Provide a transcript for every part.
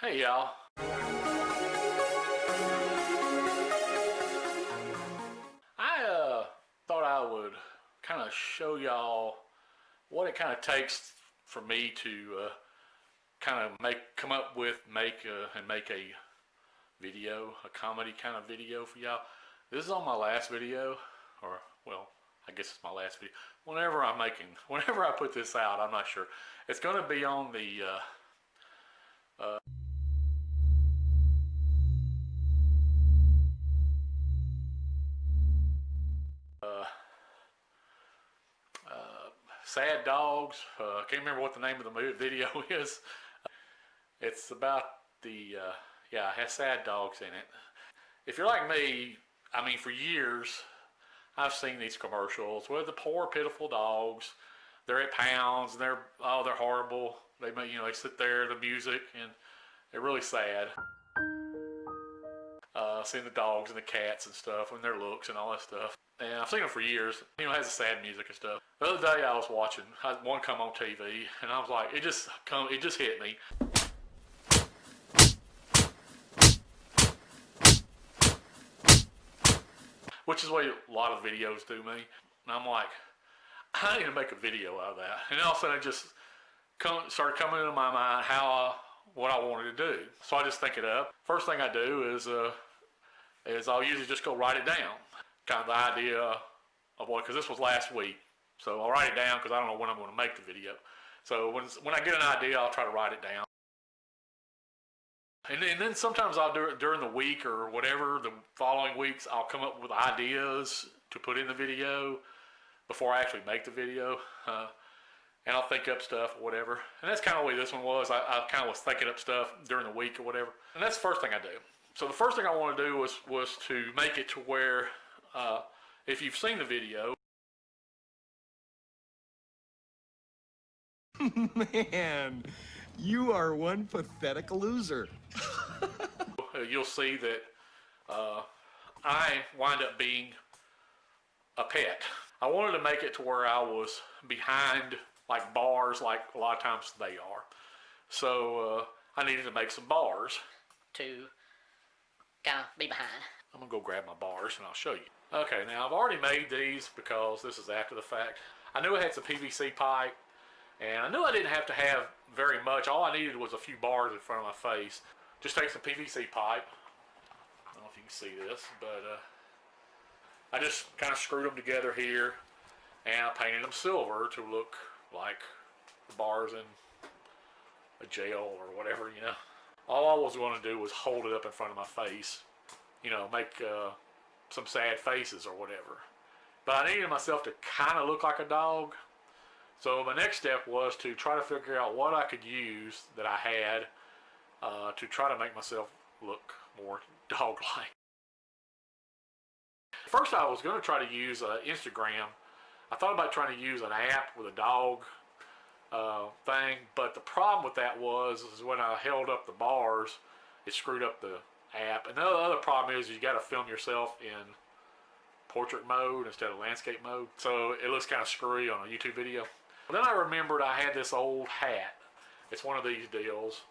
Hey y'all. I thought I would kind of show y'all what it kind of takes for me to kind of come up with, make a video, a comedy kind of video for y'all. This is on my last video, or well, I guess it's my last video. Whenever I put this out, I'm not sure. It's going to be on the Sad Dogs. I can't remember what the name of the video is. It's about yeah, it has sad dogs in it. If you're like me, I mean, for years, I've seen these commercials with the poor, pitiful dogs. They're at pounds, and they're horrible. They sit there, the music, and they're really sad. Seeing the dogs and the cats and stuff, and their looks and all that stuff. And I've seen them for years. It has the sad music and stuff. The other day I was watching one come on TV, and I was like, it just hit me. Which is what a lot of videos do me. And I'm like, I need to make a video out of that. And all of a sudden it just started coming into my mind what I wanted to do. So I just think it up. First thing I do is I'll usually just go write it down. Kind of the idea of because this was last week. So I'll write it down because I don't know when I'm going to make the video. So when I get an idea, I'll try to write it down. And then sometimes I'll do it during the week or whatever, the following weeks, I'll come up with ideas to put in the video before I actually make the video. And I'll think up stuff or whatever. And that's kind of the way this one was. I kind of was thinking up stuff during the week or whatever. And that's the first thing I do. So the first thing I want to do was to make it to where, if you've seen the video, Man, you are one pathetic loser. you'll see that I wind up being a pet. I wanted to make it to where I was behind like bars, like a lot of times they are. So I needed to make some bars to kind of be behind. I'm gonna go grab my bars and I'll show you. Okay, now I've already made these because this is after the fact. I knew I had some PVC pipe, and I knew I didn't have to have very much. All I needed was a few bars in front of my face. Just take some PVC pipe. I don't know if you can see this, but I just kind of screwed them together here, and I painted them silver to look like the bars in a jail or whatever, you know. All I was going to do was hold it up in front of my face, make some sad faces or whatever. But I needed myself to kind of look like a dog. So my next step was to try to figure out what I could use that I had to try to make myself look more dog-like. First I was going to try to use Instagram. I thought about trying to use an app with a dog thing, but the problem with that was when I held up the bars, it screwed up the app. And the other problem is you got to film yourself in portrait mode instead of landscape mode, so it looks kind of screwy on a YouTube video. Then I remembered I had this old hat. It's one of these deals,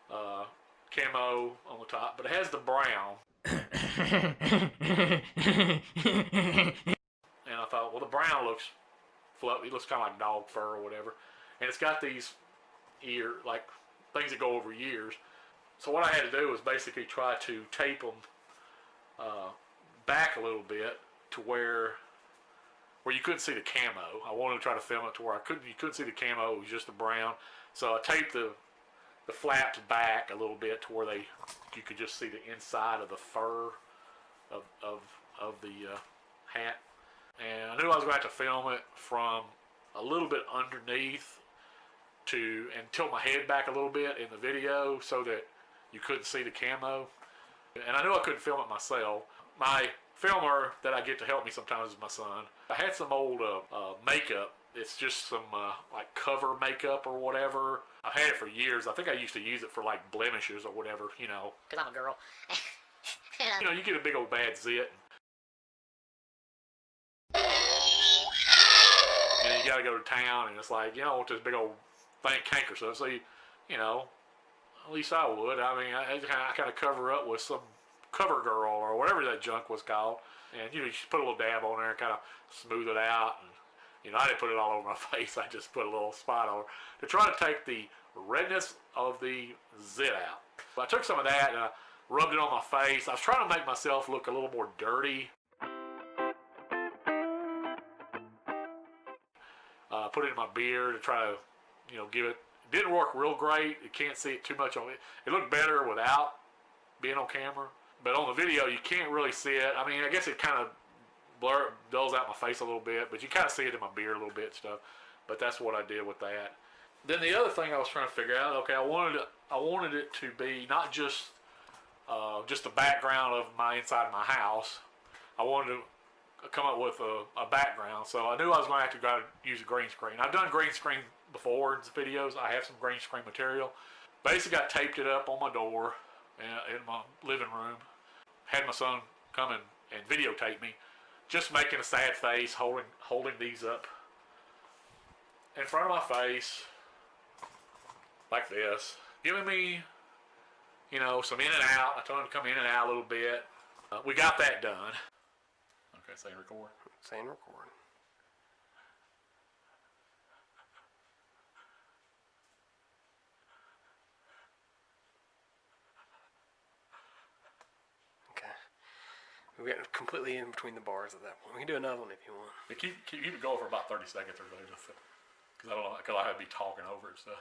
camo on the top, but it has the brown. And I thought, well, the brown looks fluffy. It looks kind of like dog fur or whatever. And it's got these like things that go over ears. So what I had to do was basically try to tape them back a little bit to where you couldn't see the camo. I wanted to try to film it to where you couldn't see the camo. It was just the brown. So I taped the flaps back a little bit to where you could just see the inside of the fur of the hat. And I knew I was going to have to film it from a little bit underneath and tilt my head back a little bit in the video so that you couldn't see the camo. And I knew I couldn't film it myself. My filmer that I get to help me sometimes is my son. I had some old makeup. It's just some like cover makeup or whatever. I've had it for years. I think I used to use it for like blemishes or whatever, Because I'm a girl. You get a big old bad zit. And you gotta go to town, and it's like, you don't want this big old thing canker stuff. So At least I would. I mean, I kind of cover up with some cover girl or whatever that junk was called. And, you just put a little dab on there and kind of smooth it out. And, I didn't put it all over my face. I just put a little spot on to try to take the redness of the zit out. But I took some of that and I rubbed it on my face. I was trying to make myself look a little more dirty. Put it in my beard to try to, give it. It didn't work real great. You can't see it too much on it. It looked better without being on camera. But on the video, you can't really see it. I mean, I guess it kind of dulls out my face a little bit, but you kind of see it in my beard a little bit and stuff. But that's what I did with that. Then the other thing I was trying to figure out, okay, I wanted it to be not just the background of my inside of my house. I wanted to come up with a background, so I knew I was going to have to go use a green screen. I've done green screen before in videos. I have some green screen material. Basically, I taped it up on my door in my living room. Had my son come and videotape me, just making a sad face, holding these up in front of my face, like this, giving me, some in and out. I told him to come in and out a little bit. We got that done. Okay, saying record. Saying record. Okay. We got completely in between the bars at that point. We can do another one if you want. Keep it going for about 30 seconds or so, just because I have to be talking over it, so.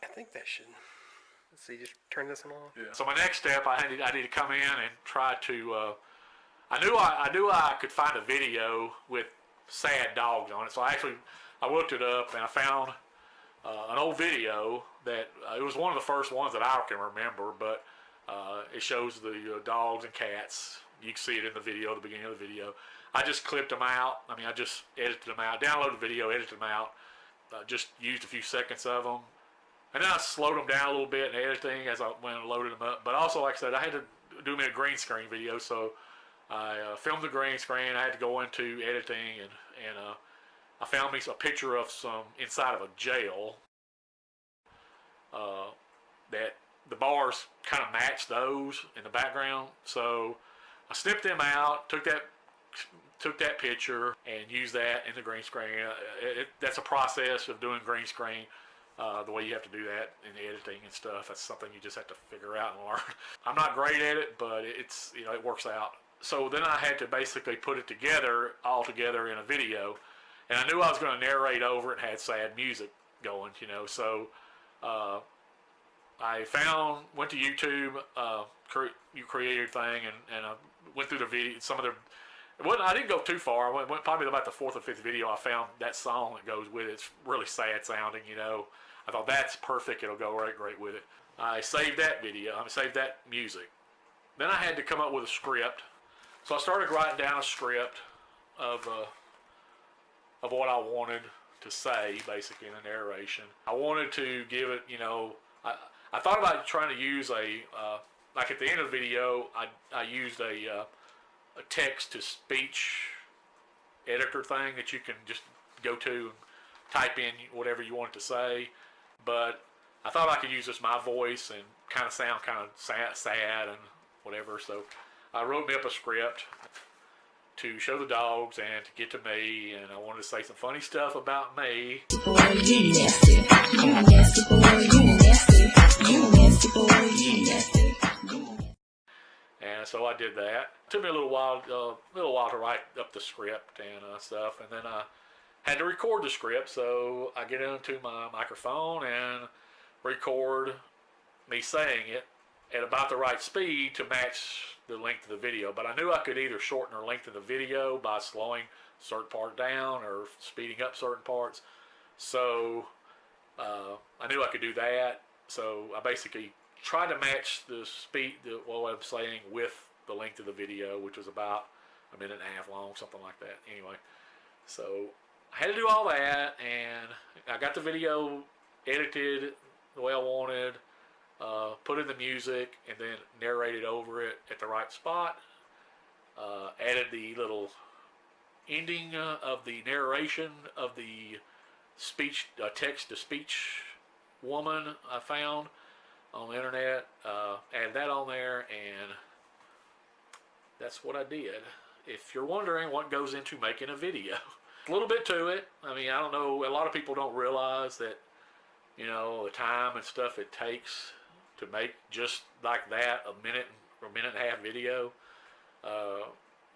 I think that should. Let's see, just turn this one off. Yeah. So my next step, I need to come in and try to. I knew I could find a video with sad dogs on it. So I looked it up and I found an old video that it was one of the first ones that I can remember, but it shows the dogs and cats. You can see it in the video, the beginning of the video. I just clipped them out. I mean, I just edited them out, downloaded the video, edited them out, just used a few seconds of them. And then I slowed them down a little bit in editing as I went and loaded them up. But also, like I said, I had to do me a green screen video, so I filmed the green screen. I had to go into editing, and I found me a picture of some inside of a jail that the bars kind of matched those in the background. So I snipped them out, took that picture, and used that in the green screen. That's a process of doing green screen. The way you have to do that in editing and stuff, that's something you just have to figure out and learn. I'm not great at it, but it's it works out. So then I had to basically put it all together in a video, and I knew I was going to narrate over it and had sad music going, So I went to YouTube, you created thing, and I went through the video. I didn't go too far. I went probably about the fourth or fifth video. I found that song that goes with it. It's really sad sounding, I thought that's perfect. It'll go great with it. I saved that video. I saved that music. Then I had to come up with a script. So I started writing down a script of what I wanted to say, basically in the narration. I wanted to give it, I thought about trying to use like at the end of the video, I used a text-to-speech editor thing that you can just go to and type in whatever you want to say. But I thought I could use just my voice and kind of sound kind of sad and whatever. So I wrote me up a script to show the dogs and to get to me, and I wanted to say some funny stuff about me. Boy, you nasty. You nasty boy, you nasty. You nasty boy, you nasty. And so I did that. It took me a little while to write up the script and stuff, and then I had to record the script. So I get into my microphone and record me saying it at about the right speed to match the length of the video. But I knew I could either shorten or lengthen the video by slowing certain part down or speeding up certain parts. So I knew I could do that. So I basically tried to match the speed, what I'm saying, with the length of the video, which was about a minute and a half long, something like that. Anyway, so I had to do all that, and I got the video edited the way I wanted, put in the music, and then narrated over it at the right spot. Added the little ending of the narration of the speech, text-to-speech woman I found on the internet. Added that on there, and that's what I did. If you're wondering what goes into making a video, a little bit to it. I mean, I don't know, a lot of people don't realize that, you know, the time and stuff it takes to make just like that a minute or a minute and a half video.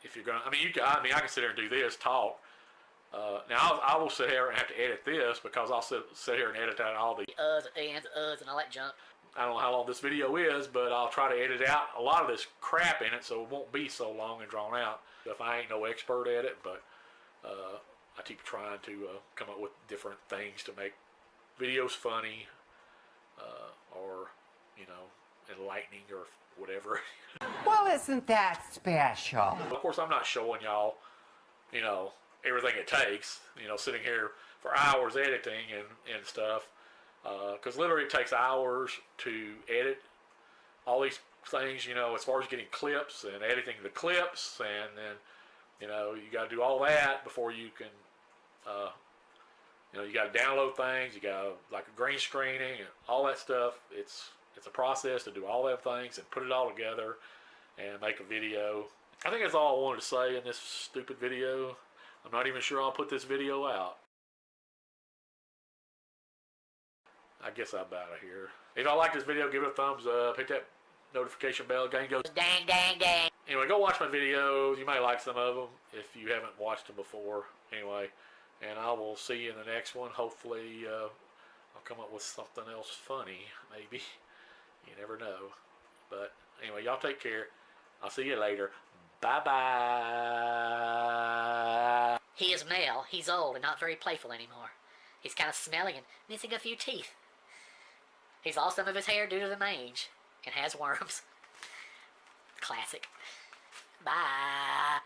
If you're gonna, I mean, I can sit here and do this, talk. Now I will sit here and have to edit this because I'll sit here and edit out all the And all that junk. I don't know how long this video is, but I'll try to edit out a lot of this crap in it so it won't be so long and drawn out. If I ain't no expert at it, but I keep trying to come up with different things to make videos funny or, you know, enlightening or whatever. Well, isn't that special? Of course, I'm not showing y'all, you know, everything it takes, you know, sitting here for hours editing and stuff. Because literally it takes hours to edit all these things, you know, as far as getting clips and editing the clips, and then, you know, you got to do all that before you can, you know, you got to download things, you got to, like a green screening and all that stuff. It's a process to do all them things and put it all together and make a video. I think that's all I wanted to say in this stupid video. I'm not even sure I'll put this video out. I guess I'm out of here. If y'all like this video, give it a thumbs up. Hit that notification bell. Gang goes Dang, dang, dang. Anyway, go watch my videos. You may like some of them if you haven't watched them before. Anyway, and I will see you in the next one. Hopefully, I'll come up with something else funny, maybe. You never know. But anyway, y'all take care. I'll see you later. Bye-bye. He is male. He's old and not very playful anymore. He's kind of smelly and missing a few teeth. He's lost some of his hair due to the mange and has worms. Classic. Bye.